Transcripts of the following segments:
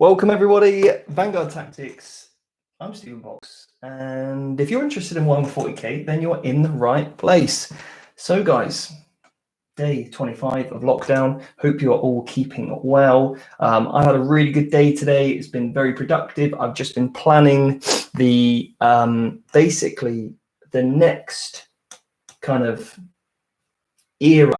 Welcome everybody, Vanguard Tactics. I'm Stephen Box, and if you're interested in Warhammer 40k, then you're in the right place. So guys, day 25 of lockdown. Hope you're all keeping well. I had a really good day today. It's been very productive. I've just been planning the basically the next kind of era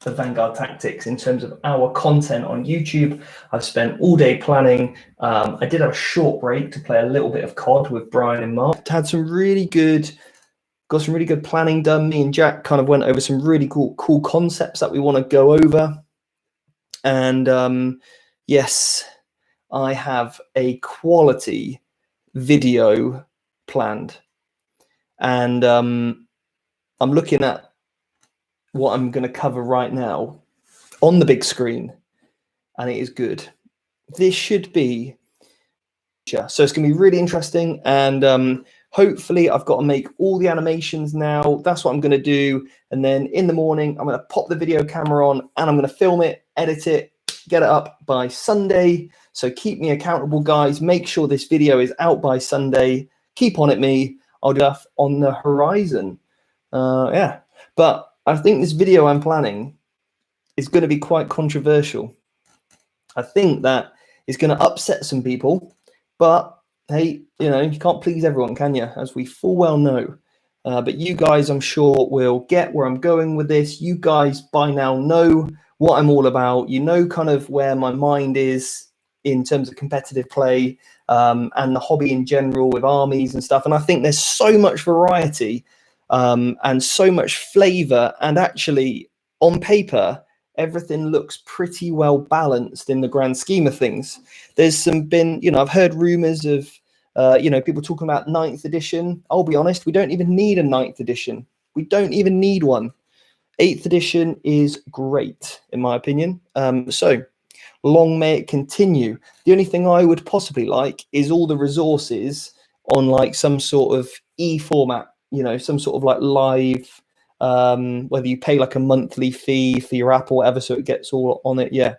of Vanguard Tactics in terms of our content on YouTube. I've spent all day planning. I did have a short break to play a little bit of COD with Brian and Mark. Got some really good planning done. Me and Jack kind of went over some really cool concepts that we want to go over. And yes, I have a quality video planned. And I'm looking at what I'm going to cover right now on the big screen, and it is good. This should be, so it's going to be really interesting, and hopefully I've got to make all the animations now. That's what I'm going to do, and then in the morning I'm going to pop the video camera on and I'm going to film it, edit it, get it up by Sunday. So keep me accountable, guys. Make sure this video is out by Sunday. Keep on at me. I'll do stuff on the horizon. Yeah, but I think this video I'm planning is going to be quite controversial. I think that it's going to upset some people, but hey, you know, you can't please everyone, can you? As we full well know. But you guys, I'm sure, will get where I'm going with this. You guys by now know what I'm all about. You know kind of where my mind is in terms of competitive play and the hobby in general with armies and stuff. And I think there's so much variety and so much flavor, and actually on paper everything looks pretty well balanced in the grand scheme of things. There's I've heard rumors of people talking about 9th edition. I'll be honest, we don't even need a 9th edition. We don't even need one. 8th edition is great in my opinion. So long may it continue. The only thing I would possibly like is all the resources on like some sort of e-format, some sort of like live, whether you pay like a monthly fee for your app or whatever, so it gets all on it. Yeah,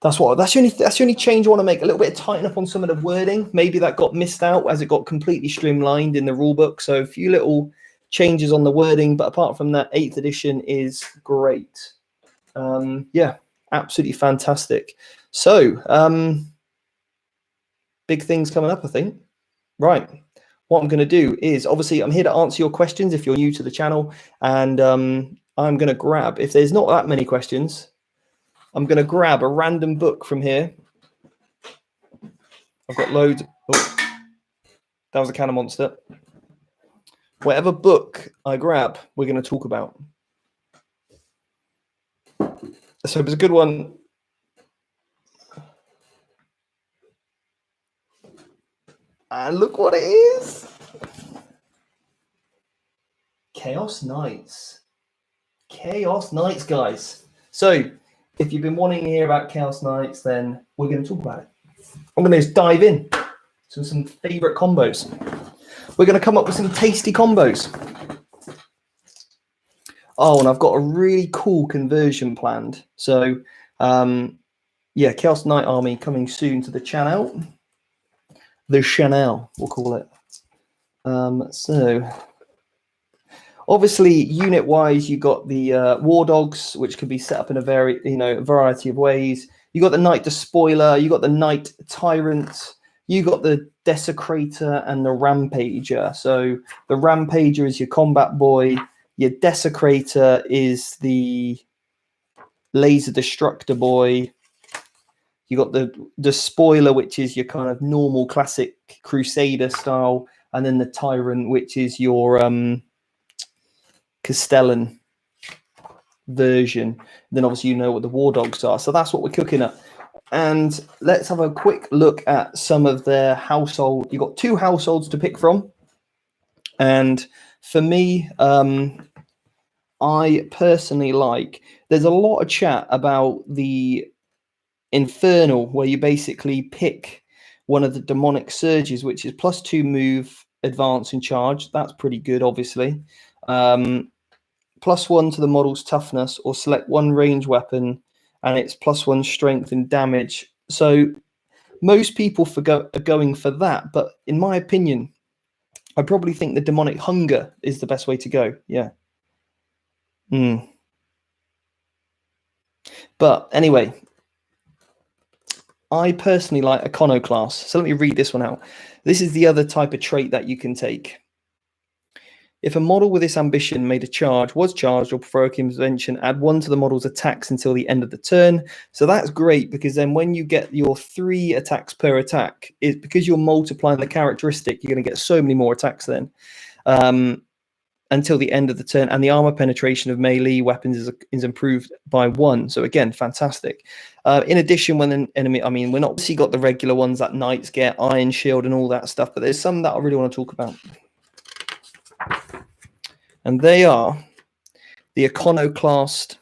that's the only change I want to make. A little bit of tighten up on some of the wording. Maybe that got missed out as it got completely streamlined in the rule book. So a few little changes on the wording, but apart from that, 8th edition is great. Yeah, absolutely fantastic. So big things coming up, I think. Right. What I'm going to do is, obviously, I'm here to answer your questions if you're new to the channel. And I'm going to grab, if there's not that many questions, I'm going to grab a random book from here. I've got loads. Oh, that was a cannon monster. Whatever book I grab, we're going to talk about. So it's a good one. And look what it is. Chaos Knights. Chaos Knights, guys. So if you've been wanting to hear about Chaos Knights, then we're going to talk about it. I'm going to just dive in to some favorite combos. We're going to come up with some tasty combos. Oh, and I've got a really cool conversion planned. So yeah, Chaos Knight army coming soon to the channel. The channel, we'll call it. So obviously, unit-wise, you got the War Dogs, which can be set up in a variety of ways. You got the Knight Despoiler, you got the Knight Tyrant, you got the Desecrator and the Rampager. So the Rampager is your combat boy. Your Desecrator is the Laser Destructor boy. You got the Spoiler, which is your kind of normal classic Crusader style, and then the Tyrant, which is your Castellan version. Then obviously you know what the War Dogs are. So that's what we're cooking up. And let's have a quick look at some of their household. You've got 2 households to pick from. And for me, I personally like, there's a lot of chat about the Infernal, where you basically pick one of the demonic surges, which is +2 move, advance, and charge. That's pretty good, obviously. +1 to the model's toughness, or select one range weapon, and it's +1 strength and damage. So Most people are going for that, but in my opinion, I probably think the demonic hunger is the best way to go. Yeah. But anyway, I personally like iconoclast. So let me read this one out. This is the other type of trait that you can take. If a model with this ambition made a charge, was charged, or provoke intervention, add 1 to the model's attacks until the end of the turn. So that's great, because then when you get your 3 attacks per attack, it's because you're multiplying the characteristic, you're going to get so many more attacks then. Until the end of the turn, and the armor penetration of melee weapons is improved by 1. So again, fantastic. In addition, when an enemy, I mean, we're not obviously got the regular ones that knights get, Iron Shield and all that stuff, but there's some that I really want to talk about. And they are the iconoclast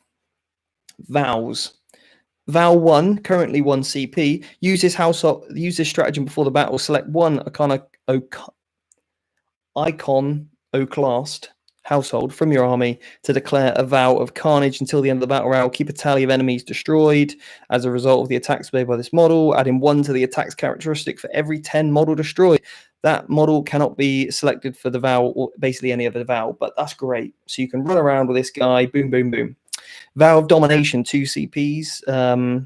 vows. Vow 1, currently 1 CP. Use this stratagem before the battle. Select 1 iconoclast household from your army to declare a vow of carnage until the end of the battle round. Keep a tally of enemies destroyed as a result of the attacks made by this model, adding 1 to the attack's characteristic for every 10 model destroyed. That model cannot be selected for the vow or basically any other vow, but that's great. So you can run around with this guy, boom, boom, boom. Vow of domination, 2 CPs.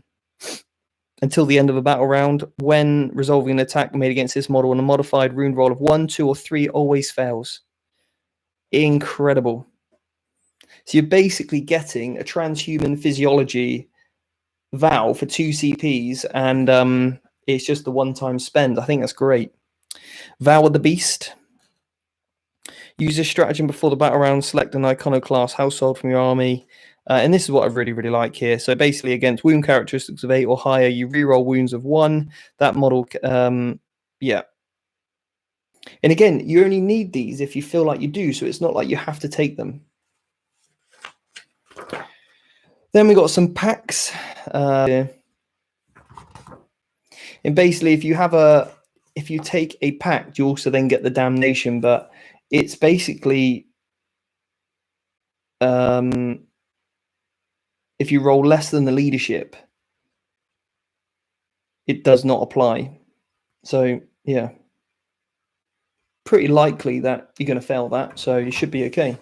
Until the end of a battle round, when resolving an attack made against this model on a modified rune roll of 1, 2, or 3 always fails. Incredible. So you're basically getting a transhuman physiology vow for 2 CPs, and it's just a one-time spend. I think that's great. Vow of the Beast. Use this stratagem before the battle round. Select an iconoclast household from your army. And this is what I really, really like here. So basically, against wound characteristics of 8 or higher, you reroll wounds of 1. That model, yeah. And again, you only need these if you feel like you do. So it's not like you have to take them. Then we got some packs. And basically, if you take a pact, you also then get the damnation. But it's basically, if you roll less than the leadership, it does not apply. So yeah, pretty likely that you're going to fail that. So you should be okay.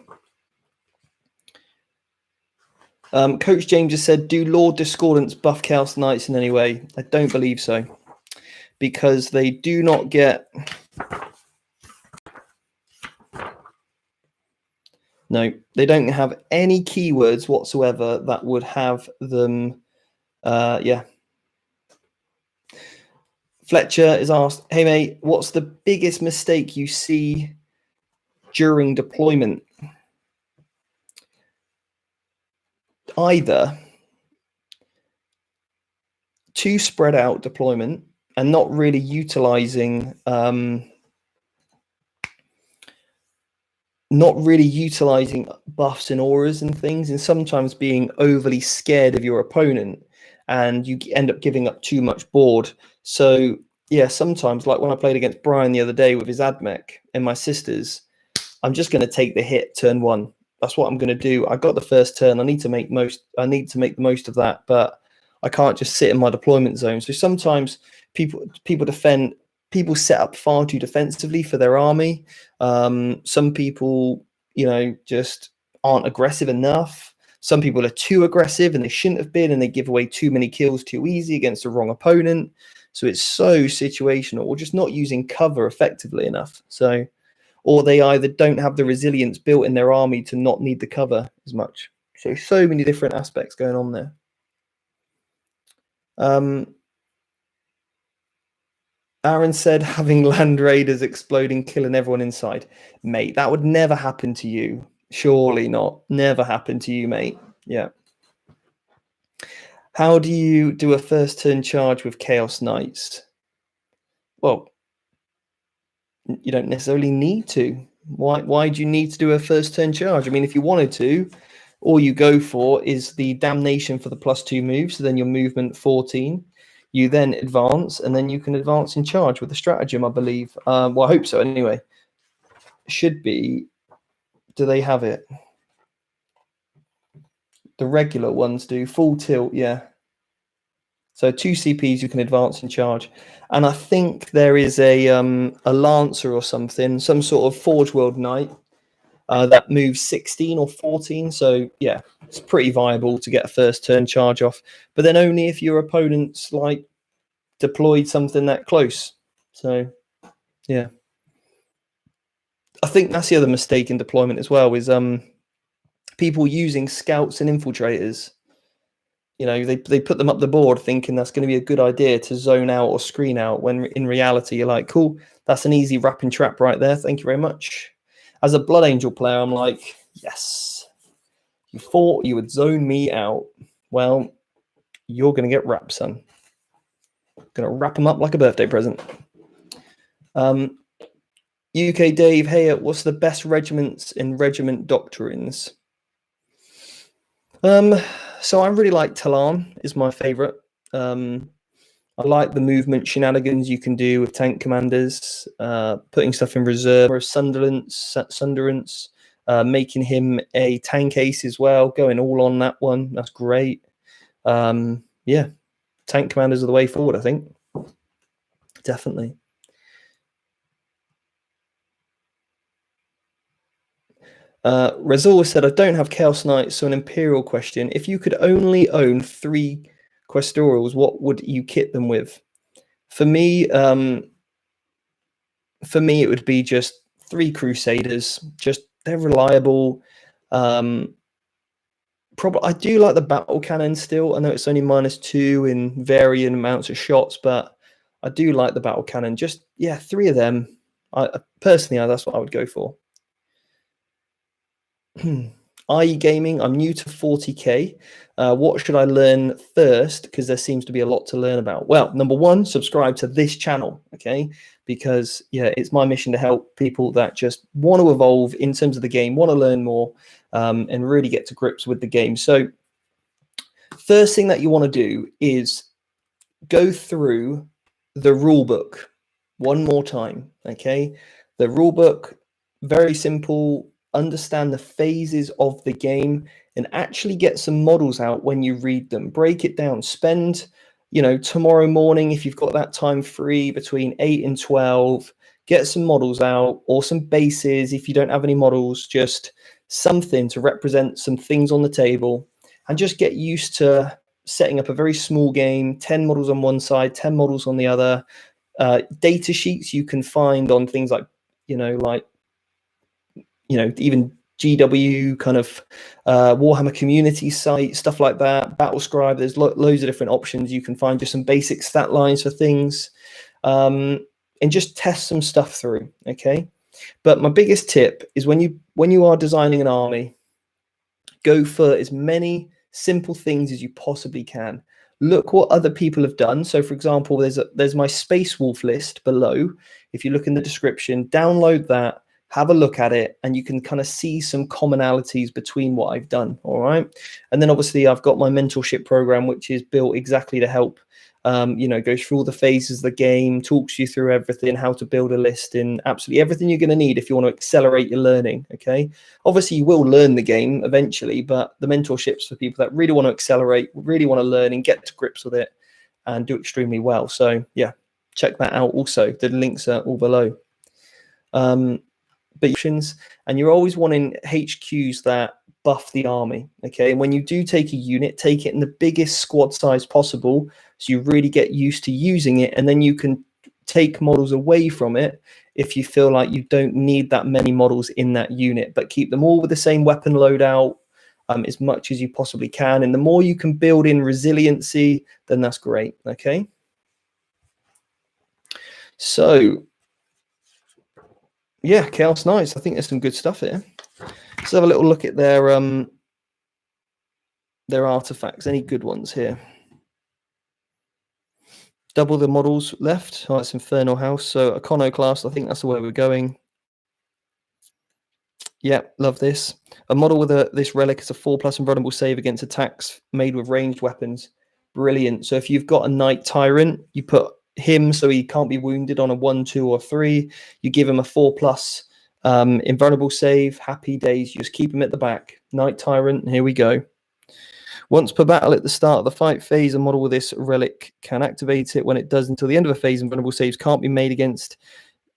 Coach James just said, do Lord Discordants buff Chaos Knights in any way? I don't believe so, because they do not get... No, they don't have any keywords whatsoever that would have them... yeah. Fletcher is asked, hey mate, what's the biggest mistake you see during deployment? Either too spread out deployment and not really utilizing buffs and auras and things, and sometimes being overly scared of your opponent, and you end up giving up too much board. So yeah, sometimes, like when I played against Brian the other day with his Admech and my sisters, I'm just going to take the hit turn 1. That's what I'm going to do. I got the first turn. I need to make the most of that, but I can't just sit in my deployment zone. So sometimes people set up far too defensively for their army. Some people, just aren't aggressive enough. Some people are too aggressive and they shouldn't have been, and they give away too many kills too easy against the wrong opponent. So it's so situational, or just not using cover effectively enough. So, or they either don't have the resilience built in their army to not need the cover as much. So many different aspects going on there. Aaron said, having land raiders exploding, killing everyone inside. Mate, that would never happen to you. Surely not. Never happen to you, mate. Yeah. How do you do a first turn charge with Chaos Knights? Well, you don't necessarily need to. Why do you need to do a first turn charge? I mean, if you wanted to, all you go for is the damnation for the +2 move. So then your movement 14. You then advance, and then you can advance in charge with the stratagem, I believe. Well, I hope so anyway. Should be. Do they have it? The regular ones do. Full tilt, yeah. So 2 CPs you can advance and charge. And I think there is a Lancer or something, some sort of Forge World Knight that moves 16 or 14. So yeah, it's pretty viable to get a first turn charge off. But then only if your opponent's like deployed something that close. So yeah. I think that's the other mistake in deployment as well, is people using scouts and infiltrators. You know, they put them up the board thinking that's going to be a good idea to zone out or screen out, when in reality you're like, cool, that's an easy wrapping trap right there. Thank you very much. As a Blood Angel player, I'm like, yes, you thought you would zone me out. Well, you're going to get wrapped, son. Going to wrap them up like a birthday present. UK Dave, hey, what's the best regiments in Regiment Doctrines? So I really like Talan, is my favorite. I like the movement shenanigans you can do with tank commanders, putting stuff in reserve, or Sunderance, making him a tank ace as well, going all on that one. That's great. Yeah, tank commanders are the way forward, I think. Definitely. Razor said, I don't have Chaos Knights, so an Imperial question. If you could only own 3 Questorals, what would you kit them with? For me, it would be just 3 Crusaders. Just, they're reliable. Probably, I do like the battle cannon still. I know it's only -2 in varying amounts of shots, but I do like the battle cannon. Just, yeah, 3 of them. Personally, that's what I would go for. IE Gaming, I'm new to 40k. What should I learn first? Because there seems to be a lot to learn about. Well, number 1, subscribe to this channel, okay? Because yeah, it's my mission to help people that just want to evolve in terms of the game, want to learn more, and really get to grips with the game. So first thing that you want to do is go through the rule book one more time, okay? The rule book, very simple. Understand the phases of the game and actually get some models out when you read them. Break it down. Spend, tomorrow morning, if you've got that time free between 8 and 12, get some models out, or some bases. If you don't have any models, just something to represent some things on the table, and just get used to setting up a very small game, 10 models on one side, 10 models on the other. Data sheets you can find on things like, even GW kind of Warhammer community site, stuff like that, Battlescribe. There's loads of different options. You can find just some basic stat lines for things, and just test some stuff through, okay? But my biggest tip is when you are designing an army, go for as many simple things as you possibly can. Look what other people have done. So for example, there's my Space Wolf list below. If you look in the description, download that, have a look at it, and you can kind of see some commonalities between what I've done. All right. And then obviously I've got my mentorship program, which is built exactly to help, goes through all the phases of the game, talks you through everything, how to build a list, and absolutely everything you're going to need if you want to accelerate your learning. Okay. Obviously you will learn the game eventually, but the mentorship's for people that really want to accelerate, really want to learn and get to grips with it and do extremely well. So yeah, check that out. Also, the links are all below. And you're always wanting HQs that buff the army, okay? And when you do take a unit, take it in the biggest squad size possible, so you really get used to using it, and then you can take models away from it if you feel like you don't need that many models in that unit, but keep them all with the same weapon loadout as much as you possibly can. And the more you can build in resiliency, then that's great, okay? So yeah, Chaos Knights. I think there's some good stuff here. Let's have a little look at their artifacts. Any good ones here? Double the models left. Oh, it's Infernal House. So Iconoclast. I think that's the way we're going. Yeah, love this. A model with this relic is a 4+ invulnerable save against attacks made with ranged weapons. Brilliant. So if you've got a Knight Tyrant, you put him so he can't be wounded on a 1, 2, or 3. You give him a 4+ invulnerable save. Happy days. You just keep him at the back. Knight Tyrant. Here we go. Once per battle at the start of the fight phase, a model with this relic can activate it. When it does until the end of a phase, invulnerable saves can't be made against.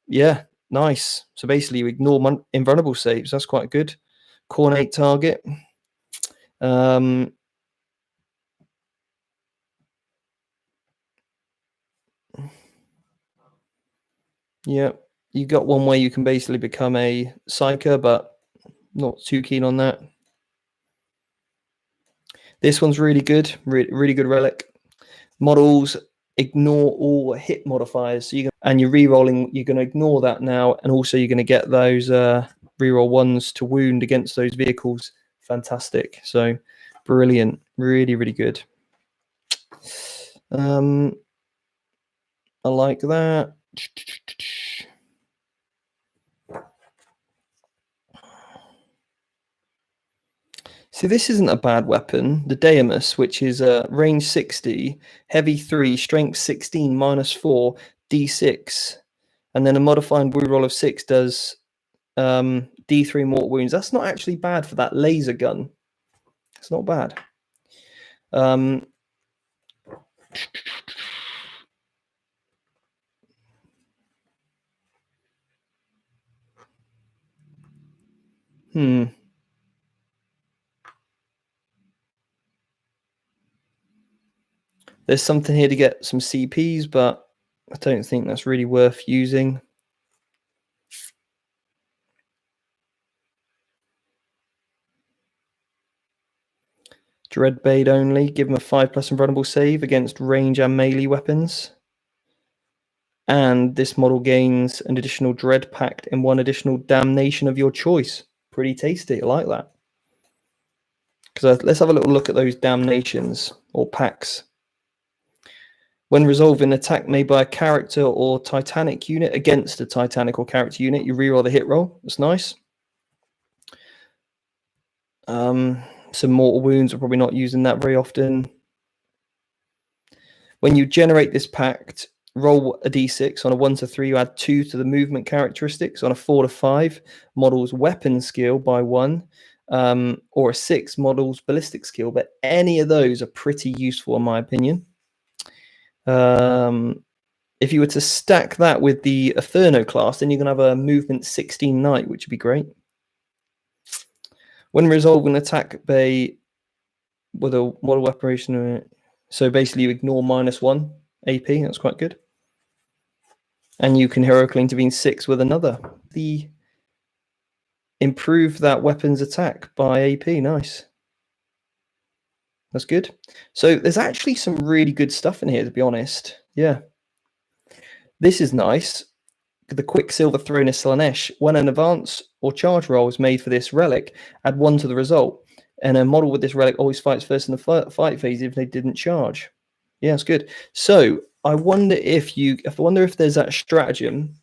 Yeah, nice. So basically, you ignore invulnerable saves. That's quite good. Cornate target. Yeah, you got one way you can basically become a psyker, but not too keen on that. This one's really good, really good relic. Models ignore all hit modifiers, so and you're re-rolling. You're going to ignore that now, and also you're going to get those re-roll ones to wound against those vehicles. Fantastic. So brilliant, really good. I like that. See, this isn't a bad weapon. The Deamus, which is range 60, heavy 3, strength 16, -4, d6, and then a modified wound roll of 6 does d3 mortal wounds. That's not actually bad for that laser gun. It's not bad. There's something here to get some CPs, but I don't think that's really worth using. Dreadbait only. Give him a 5+ invulnerable save against range and melee weapons. And this model gains an additional Dread Pact and 1 additional damnation of your choice. Pretty tasty. I like that. Because let's have a little look at those damnations or packs. When resolving an attack made by a character or Titanic unit against a Titanic or character unit, you reroll the hit roll. That's nice. Some mortal wounds, are probably not using that very often. When you generate this pact, roll a d6. On a 1 to 3, you add 2 to the movement characteristics. On a 4 to 5, models weapon skill by 1, or a 6, models ballistic skill. But any of those are pretty useful, in my opinion. If you were to stack that with the Inferno class, then you're going to have a movement 16 knight, which would be great. When resolving an attack bay with a model operation, so basically you ignore -1 AP. That's quite good. And you can heroically intervene 6 with another. Improve that weapon's attack by AP. Nice. That's good. So there's actually some really good stuff in here, to be honest. Yeah. This is nice. The Quicksilver Throne of Slanesh. When an advance or charge roll is made for this relic, add 1 to the result. And a model with this relic always fights first in the fight phase if they didn't charge. Yeah, it's good. So I wonder if there's that stratagem,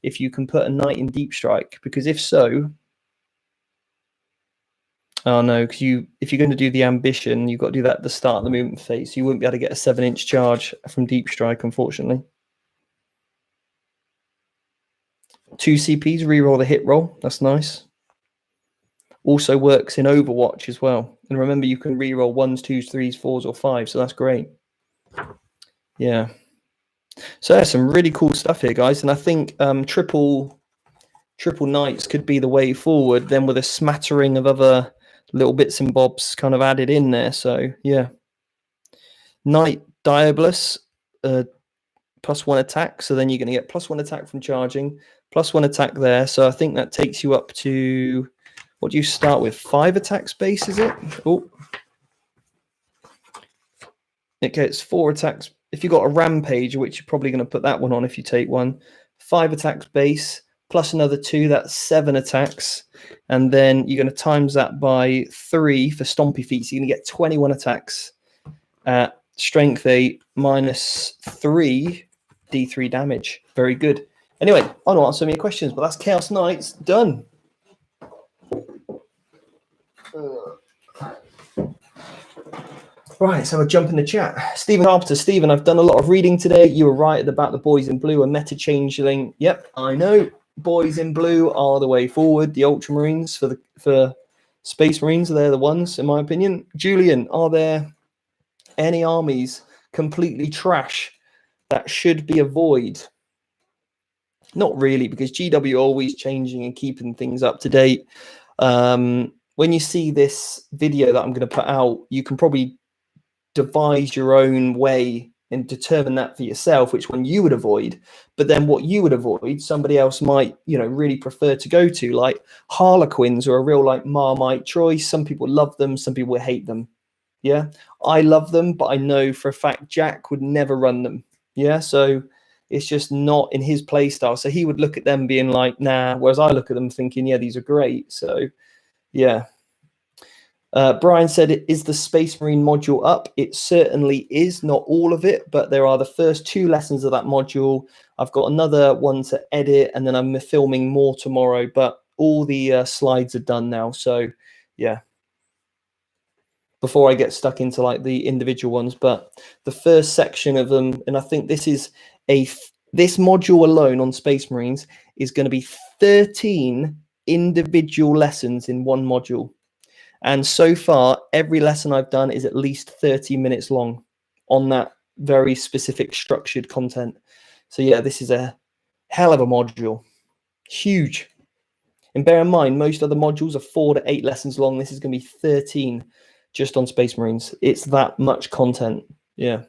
if you can put a knight in deep strike, because if so, oh no, because if you're going to do the ambition, you've got to do that at the start of the movement phase. So you wouldn't be able to get a 7-inch charge from deep strike, unfortunately. 2 CPs, reroll the hit roll. That's nice. Also works in Overwatch as well. And remember, you can reroll 1s, 2s, 3s, 4s, or 5s. So that's great. Yeah. So there's some really cool stuff here, guys. And I think triple knights could be the way forward. Then with a smattering of other little bits and bobs kind of added in there. So yeah. Knight Diabolus, +1 attack. So then you're going to get +1 attack from charging, +1 attack there. So I think that takes you up to, what do you start with? 5 attack space, is it? Oh. It gets 4 attacks. If you've got a rampage, which you're probably going to put that one on if you take one, 5 attacks base, plus another 2, that's 7 attacks. And then you're going to times that by 3 for Stompy Feet. So you're going to get 21 attacks at strength 8 -3 D3 damage. Very good. Anyway, I don't answer any questions, but that's Chaos Knights done. Right, so I'll jump in the chat. Stephen Carpenter. Stephen, I've done a lot of reading today. You were right about the boys in blue and meta changeling. Yep, I know. Boys in blue are the way forward. The Ultramarines for Space Marines, they're the ones, in my opinion. Julian, are there any armies completely trash that should be avoided? Not really, because GW are always changing and keeping things up to date. When you see this video that I'm going to put out, you can probably devise your own way and determine that for yourself, which one you would avoid. But then what you would avoid, somebody else might, really prefer to go to. Like Harlequins are a real like Marmite choice. Some people love them, some people hate them. Yeah, I love them, but I know for a fact Jack would never run them. Yeah, so it's just not in his play style. So he would look at them being like, nah, whereas I look at them thinking, yeah, these are great. So yeah. Brian said, is the Space Marine module up? It certainly is, not all of it, but there are the first 2 lessons of that module. I've got another one to edit, and then I'm filming more tomorrow, but all the slides are done now. So yeah, before I get stuck into like the individual ones, but the first section of them, and I think this is this module alone on Space Marines is going to be 13 individual lessons in one module. And so far, every lesson I've done is at least 30 minutes long on that very specific structured content. So yeah, this is a hell of a module. Huge. And bear in mind, most other modules are 4 to 8 lessons long. This is going to be 13 just on Space Marines. It's that much content. Yeah.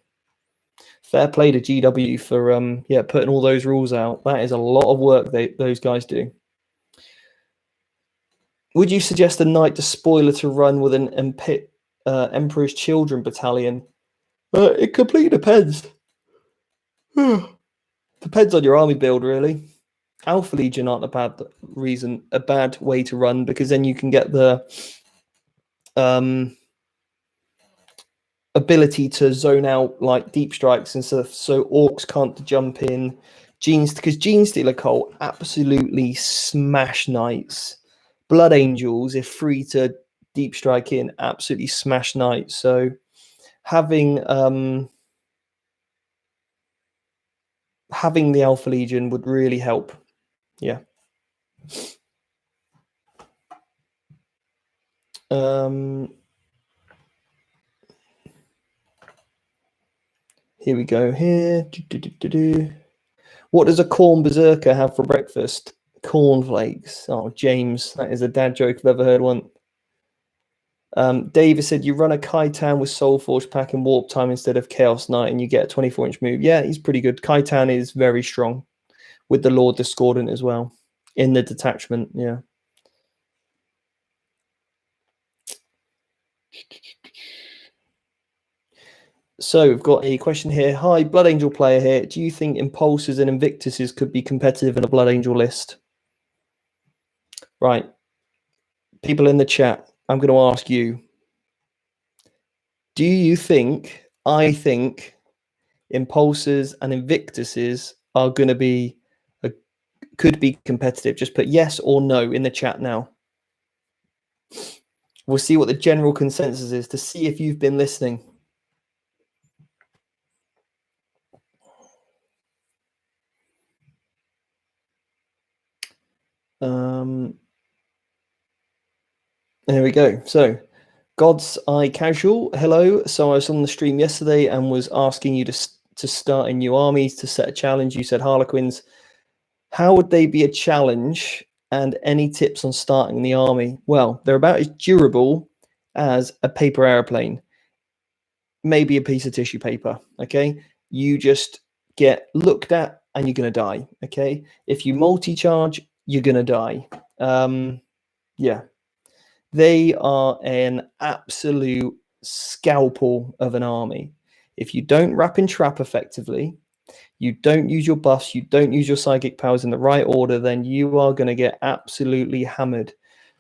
Fair play to GW for putting all those rules out. That is a lot of work those guys do. Would you suggest a Knight Despoiler to run with an Emperor's Children battalion? It completely depends. Depends on your army build, really. Alpha Legion aren't a bad way to run, because then you can get the ability to zone out like deep strikes and stuff, so orcs can't jump in. Because Genestealer Cult absolutely smash knights. Blood Angels, if free to deep strike in, absolutely smash knights. So having the Alpha Legion would really help. Yeah. Here we go. Here. What does a corn berserker have for breakfast? Cornflakes. Oh, James, that is a dad joke if I've ever heard one. David said, you run a Kaitan with Soulforge pack and Warp Time instead of Chaos Knight and you get a 24-inch move. Yeah, he's pretty good. Kaitan is very strong with the Lord Discordant as well in the detachment. Yeah. So we've got a question here. Hi, Blood Angel player here. Do you think Impulses and Invictuses could be competitive in a Blood Angel list? Right. People in the chat, I'm going to ask you. Do you think, I think, Impulses and Invictuses are going to be, could be competitive? Just put yes or no in the chat now. We'll see what the general consensus is to see if you've been listening. There we go. So, God's Eye Casual, hello. So I was on the stream yesterday and was asking you to start in new armies to set a challenge. You said Harlequins. How would they be a challenge? And any tips on starting the army? Well, they're about as durable as a paper airplane. Maybe a piece of tissue paper, okay? You just get looked at and you're going to die, okay? If you multi-charge, you're going to die. Yeah. They are an absolute scalpel of an army. If you don't wrap and trap effectively, you don't use your buffs, you don't use your psychic powers in the right order, then you are going to get absolutely hammered.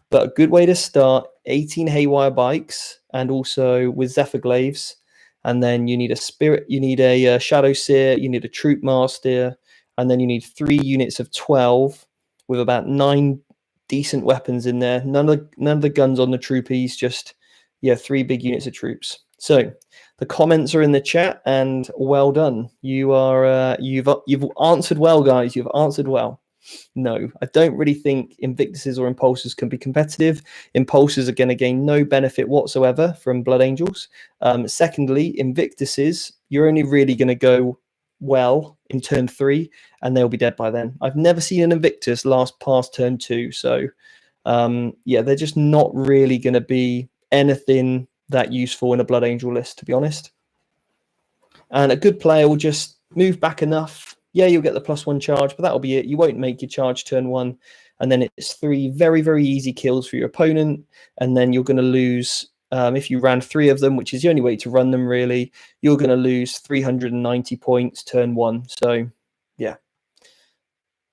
But a good way to start, 18 Haywire Bikes, and also with Zephyr Glaives. And then you need a Spirit, you need a Shadow Seer, you need a Troop Master, and then you need 3 units of 12 with about 9 decent weapons in there. None of the guns on the troopies, just 3 big units of troops. So the comments are in the chat, and well done. You are you've answered well, guys. You've answered well. No, I don't really think Invictuses or Impulsors can be competitive. Impulsors are going to gain no benefit whatsoever from Blood Angels. Secondly, Invictuses, you're only really going to go well in turn 3, and they'll be dead by then. I've never seen an Invictus last past turn 2, so yeah, they're just not really going to be anything that useful in a Blood Angel list, to be honest. And a good player will just move back enough. Yeah, you'll get the +1 charge, but that'll be it. You won't make your charge turn 1. And then it's 3 very, very easy kills for your opponent. And then you're going to lose, if you ran 3 of them, which is the only way to run them, really, you're going to lose 390 points turn 1. So, yeah.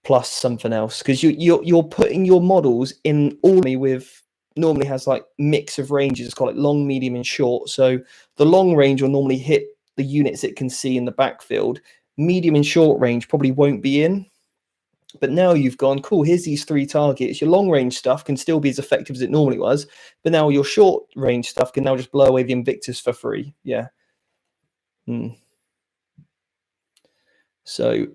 Plus something else. Because you're putting your models in all with normally has like mix of ranges. It's got like long, medium, and short. So the long range will normally hit the units it can see in the backfield. Medium and short range probably won't be in. But now you've gone, cool, here's these 3 targets. Your long range stuff can still be as effective as it normally was. But now your short range stuff can now just blow away the Invictus for free. Yeah. So,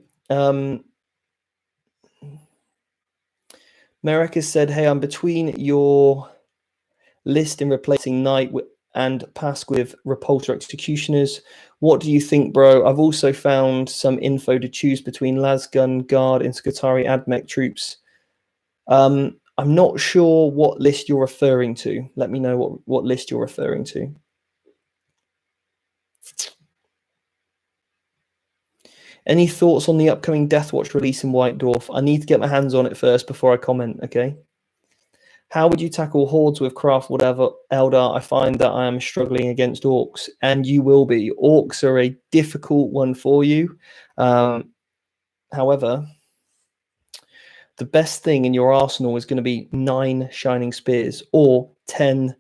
Merrick has said, hey, I'm between your list in replacing Knight and Pask with Repulsor Executioners. What do you think, bro? I've also found some info to choose between Lasgun, Guard, and Skitarii Admech troops. I'm not sure what list you're referring to. Let me know what list you're referring to. Any thoughts on the upcoming Deathwatch release in White Dwarf? I need to get my hands on it first before I comment, okay? How would you tackle Hordes with Craft whatever Eldar? I find that I am struggling against Orcs, and you will be. Orcs are a difficult one for you. However, the best thing in your arsenal is going to be 9 Shining Spears or 10.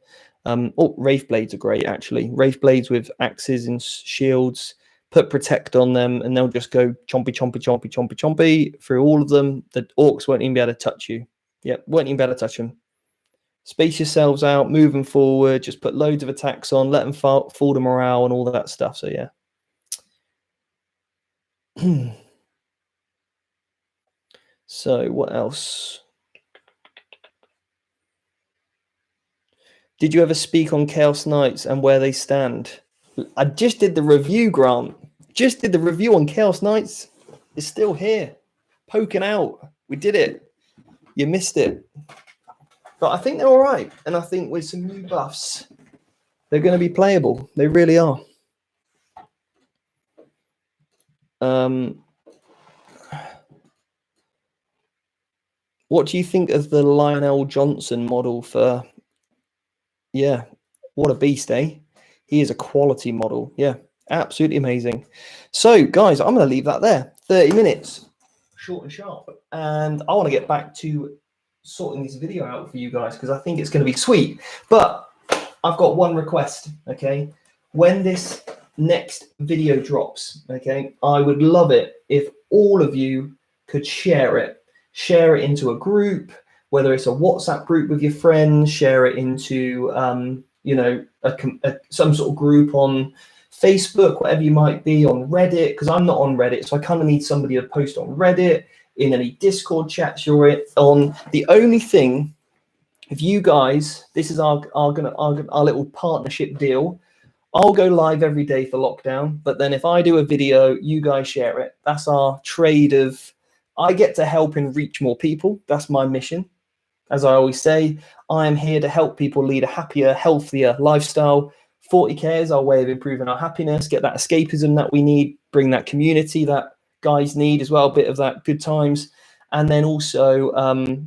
Wraith Blades are great, actually. Wraith Blades with axes and shields. Put Protect on them, and they'll just go chompy, chompy, chompy, chompy, chompy through all of them. The Orcs won't even be able to touch you. Yep, won't even be able to touch them. Space yourselves out, move them forward, just put loads of attacks on, let them fall to morale and all that stuff. So, yeah. So, what else? Did you ever speak on Chaos Knights and where they stand? I just did the review, Grant. Just did the review on Chaos Knights. It's still here, poking out. We did it. You missed it. But I think they're all right. And I think with some new buffs, they're going to be playable. They really are. What do you think of the Lionel Johnson model for... Yeah, what a beast, eh? He is a quality model. Yeah, absolutely amazing. So, guys, I'm going to leave that there. 30 minutes. Short and sharp. And I want to get back to sorting this video out for you guys because I think it's going to be sweet. But I've got one request, okay? When this next video drops, okay, I would love it if all of you could share it. Share it into a group, whether it's a WhatsApp group with your friends, share it into, you know, some sort of group on Facebook, whatever you might be, on Reddit, because I'm not on Reddit, so I kind of need somebody to post on Reddit, in any Discord chats you're on. The only thing, if you guys, this is our little partnership deal, I'll go live every day for lockdown, but then if I do a video, you guys share it. That's our trade of, I get to help and reach more people. That's my mission. As I always say, I am here to help people lead a happier, healthier lifestyle. 40K is our way of improving our happiness, get that escapism that we need, bring that community that guys need as well, a bit of that good times. And then also,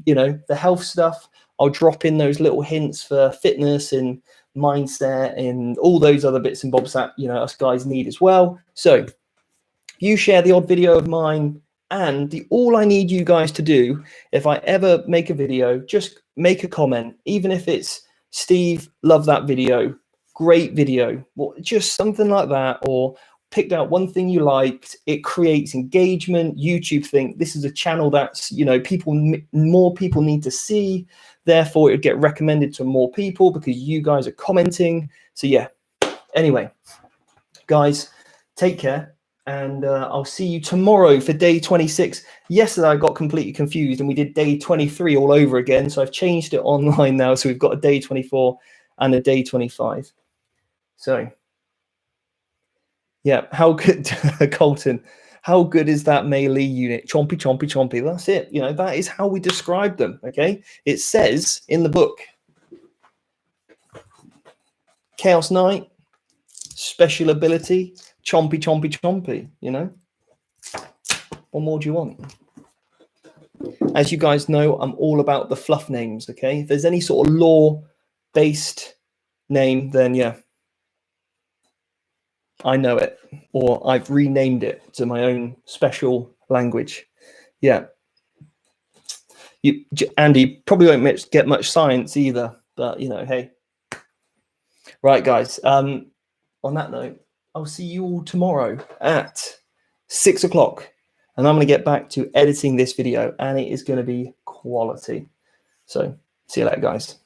you know, the health stuff. I'll drop in those little hints for fitness and mindset and all those other bits and bobs that, you know, us guys need as well. So you share the odd video of mine. And all I need you guys to do, if I ever make a video, just make a comment, even if it's, Steve, love that video, great video, well, just something like that, or picked out one thing you liked. It creates engagement. YouTube think this is a channel that's, you know, more people need to see. Therefore, it would get recommended to more people because you guys are commenting. So, yeah. Anyway, guys, take care. And I'll see you tomorrow for day 26. Yesterday I got completely confused and we did day 23 all over again. So I've changed it online now. So we've got a day 24 and a day 25. So yeah, how good, Colton, how good is that melee unit? Chompy, chompy, chompy. That's it. You know, that is how we describe them. Okay. It says in the book, Chaos Knight, special ability, chompy, chompy, chompy, you know? What more do you want? As you guys know, I'm all about the fluff names, okay? If there's any sort of lore-based name, then yeah, I know it. Or I've renamed it to my own special language. Yeah. Andy, probably won't get much science either, but, you know, hey. Right, guys. On that note, I'll see you all tomorrow at 6 o'clock. And I'm going to get back to editing this video, and it is going to be quality. So see you later, guys.